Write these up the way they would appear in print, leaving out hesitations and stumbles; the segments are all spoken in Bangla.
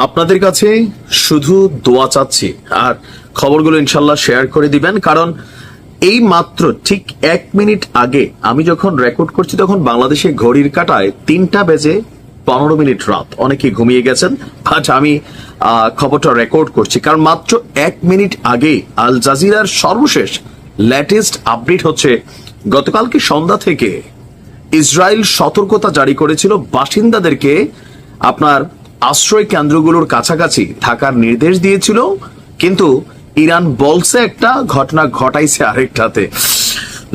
আপনাদের কাছে শুধু দোয়া চাচ্ছি আর খবরগুলো ইনশাল্লাহ শেয়ার করে দিবেন, কারণ এই মাত্র ঠিক 1 মিনিট আগে আমি যখন রেকর্ড করছি তখন বাংলাদেশে ঘড়ির কাঁটায় 3:15 রাত। অনেকে ঘুমিয়ে গেছেন, বাট আমি খবরটা রেকর্ড করছি কারণ মাত্র 1 মিনিট আগে আল জাজিরার সর্বশেষ লেটেস্ট আপডেট হচ্ছে গতকালকে সন্ধ্যা থেকে ইসরায়েল সতর্কতা জারি করেছিল বাসিন্দাদেরকে আপনার আশ্রয় কেন্দ্রগুলোর কাছাকাছি থাকার নির্দেশ দিয়েছিল, কিন্তু ইরান বলছে একটা, ঘটনা ঘটাইছে আরেকটাতে।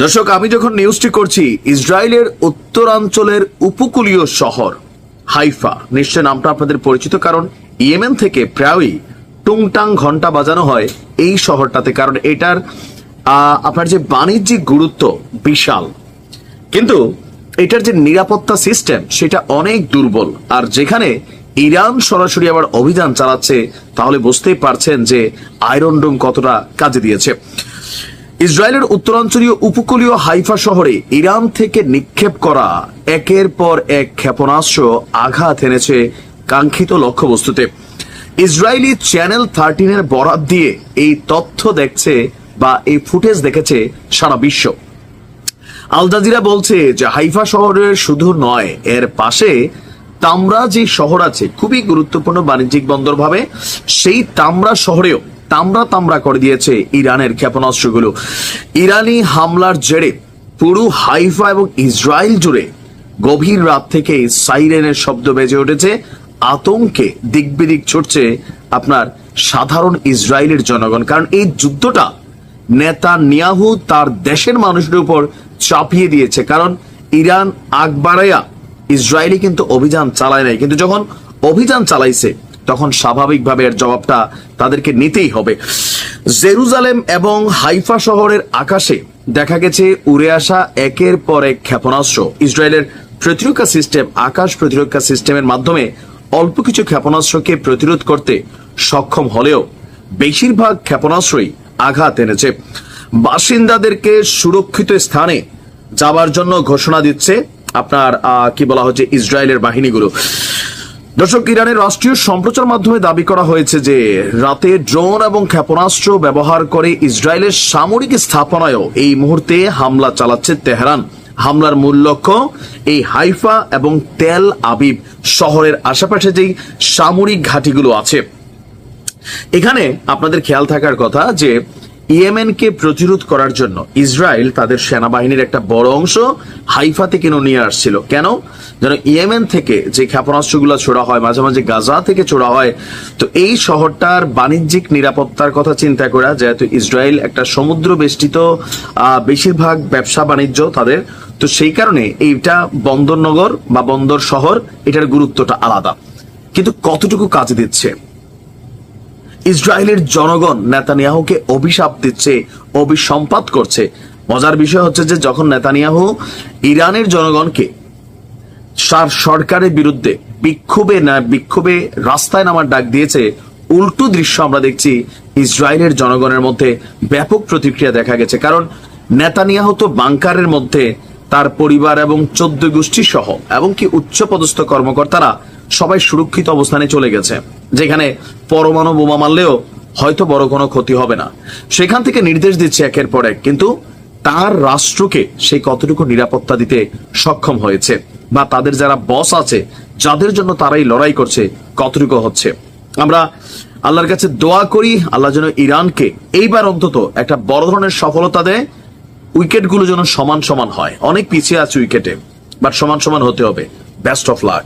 দর্শক, আমি যখন নিউজটি করছি ইসরায়েলের উত্তরাঞ্চলের উপকূলীয় শহর হাইফা, নিশ্চয় নামটা আপনাদের পরিচিত, কারণ ইয়েমেন থেকে প্রায়ই টুংটাং ঘন্টা বাজানো হয় এই শহরটাতে, কারণ এটার আপনার যে বাণিজ্যিক গুরুত্ব বিশাল, কিন্তু এটার যে নিরাপত্তা সিস্টেম সেটা অনেক দুর্বল। আর যেখানে ইরান সরাসরি আবার অভিযান চালাচ্ছে, তাহলে বুঝতেই পারছেন যে আয়রন ডোম কতটা কাজে দিয়েছে। ইসরায়েলের উত্তরাঞ্চলীয় উপকূলীয় হাইফা শহরে ইরান থেকে নিক্ষেপ করা একের পর এক ক্ষেপণাস্ত্র আঘাত এনেছে কাঙ্ক্ষিত লক্ষ্যবস্তুতে। ইসরায়েলি চ্যানেল 13 বরাত দিয়ে এই তথ্য দেখছে বা এই ফুটেজ দেখেছে সারা বিশ্ব। আল জাজিরা বলছে যে হাইফা শহরের শুধু নয়, এর পাশে তামরা যে শহর আছে, খুবই গুরুত্বপূর্ণ বাণিজ্যিক বন্দর ভাবে, সেই তামরা শহরেও তামরা করে দিয়েছে ইরানের ক্ষেপণাস্ত্রগুলো। ইরানি হামলার জেরে পুরো হাইফা এবং ইসরায়েল জুড়ে গভীর রাত থেকে সাইরেনের শব্দ বেজে উঠেছে। আতঙ্কে দিক বিদিক ছুটছে আপনার সাধারণ ইসরায়েলের জনগণ, কারণ এই যুদ্ধটা নেতানিয়াহু তার দেশের মানুষের উপর চাপিয়ে দিয়েছে। কারণ ইরান আগ বাড়াইয়া ইসরায়েলি কিন্তু অভিযান চালায় নাই, কিন্তু যখন অভিযান চালাইছে তখন স্বাভাবিকভাবে এর জবাবটা তাদেরকে নিতেই হবে। জেরুজালেম এবং হাইফা শহরের আকাশে দেখা গেছে উড়ে আসা একের পর এক ক্ষেপণাস্ত্র। ইসরায়েলের প্রতিরক্ষা সিস্টেম, আকাশ প্রতিরক্ষা সিস্টেমের মাধ্যমে অল্প কিছু ক্ষেপণাস্ত্রকে প্রতিরোধ করতে সক্ষম হলেও বেশিরভাগ ক্ষেপণাস্ত্রই আঘাত এনেছে। বাসিন্দাদেরকে সুরক্ষিত স্থানে যাবার জন্য ঘোষণা দিচ্ছে আপনার কি বলা হচ্ছে ইসরায়েলের বাহিনীগুলো। দর্শক, ইরানের রাষ্ট্রীয় সম্প্রচার মাধ্যমে দাবি করা হয়েছে যে রাতে ড্রোন এবং ক্ষেপণাস্ত্র ব্যবহার করে ইসরায়েলের সামরিক স্থাপনায়ও এই মুহূর্তে হামলা চালাচ্ছে তেহরান। হামলার মূল লক্ষ্য এই হাইফা এবং তেল আবিব শহরের আশেপাশে যেই সামরিক ঘাঁটিগুলো আছে। এখানে আপনাদের খেয়াল থাকার কথা যে ইয়েমেনকে প্রতিরোধ করার জন্য ইসরায়েল তাদের সেনাবাহিনীর একটা বড় অংশ হাইফা থেকে নিয়ে আসছিল। কেন? যেন ইয়েমেন থেকে যে ক্ষেপণাস্ত্রগুলো ছোড়া হয়, মাঝে মাঝে গাজা থেকে ছোড়া হয়, তো এই শহরটার বাণিজ্যিক নিরাপত্তার কথা চিন্তা করা, যেহেতু ইসরায়েল একটা সমুদ্র বেষ্টিত বেশিরভাগ ব্যবসা বাণিজ্য তাদের, তো সেই কারণে এইটা বন্দরনগর বা বন্দর শহর, এটার গুরুত্বটা আলাদা। কিন্তু কতটুকু কাজে দিচ্ছে? ইসরায়েলের জনগণ নেতানিয়াহুকে অভিশাপ দিচ্ছে, অভিসম্পাত করছে। মজার বিষয় হচ্ছে যে যখন নেতানিয়াহু ইরানের জনগণকে সরকারের বিরুদ্ধে বিক্ষোভে রাস্তায় নামার ডাক দিয়েছে, উল্টো দৃশ্য আমরা দেখছি ইসরায়েলের জনগণের মধ্যে ব্যাপক প্রতিক্রিয়া দেখা গেছে। কারণ নেতানিয়াহু তো বাংকারের মধ্যে তার পরিবার এবং 14 গোষ্ঠী সহ এমনকি উচ্চপদস্থ কর্মকর্তারা সবাই সুরক্ষিত অবস্থানে চলে গেছে, যেখানে পরমাণু বোমা মারলেও হয়তো বড় কোনো ক্ষতি হবে না। সেখান থেকে নির্দেশ দিচ্ছে একের পর এক, কিন্তু তার রাষ্ট্রকে সে কতটুকু নিরাপত্তা দিতে সক্ষম হয়েছে, বা তাদের যারা বস আছে যাদের জন্য তারাই লড়াই করছে কতটুকু হচ্ছে। আমরা আল্লাহর কাছে দোয়া করি আল্লাহ যেন ইরানকে এইবার অন্তত একটা বড় ধরনের সফলতা দেয়, উইকেটগুলো যেন সমান সমান হয়। অনেক পিছিয়ে আছে উইকেটে, বাট সমান সমান হতে হবে। Best of luck.